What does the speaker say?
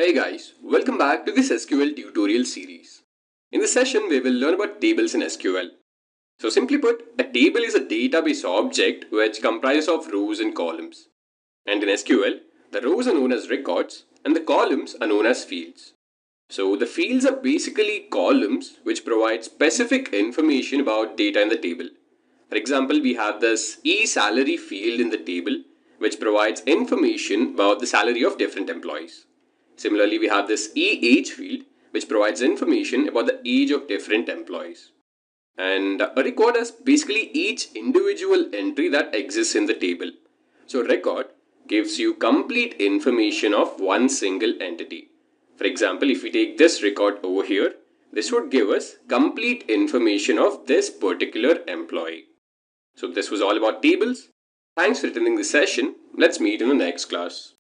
Hey guys, welcome back to this SQL tutorial series. In this session, we will learn about tables in SQL. So simply put, a table is a database object which comprises of rows and columns. And in SQL, the rows are known as records and the columns are known as fields. So the fields are basically columns which provide specific information about data in the table. For example, we have this e-salary field in the table which provides information about the salary of different employees. Similarly, we have this age field which provides information about the age of different employees. And a record is basically each individual entry that exists in the table. So record gives you complete information of one single entity. For example, if we take this record over here, this would give us complete information of this particular employee. So this was all about tables. Thanks for attending this session. Let's meet in the next class.